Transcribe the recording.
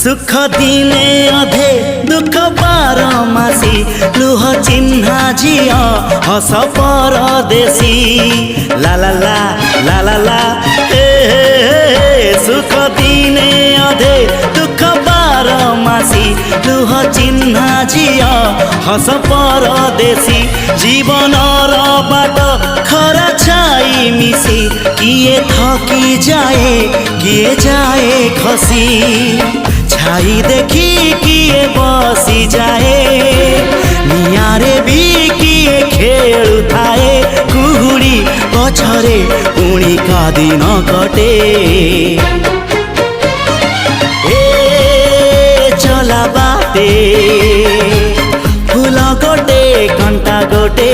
सुख दिने अधे दुख बारमासी लुह चिन्हा झिया हस परदेशी ला ला ला ला ला ला हे सुख दिने अधे दुख बारमासी लुह चिन्हा झिया हस परदेशी जीवन बाट खरा छाई मिसी किए थकी जाए किए जाए खसी छाई देखी किए बसी जाए नियारे भी किए खेलु थाए कुहुड़ी पछरे पुणी का दिन कटे ए चला बाटे फूल गोटे कंटा गोटे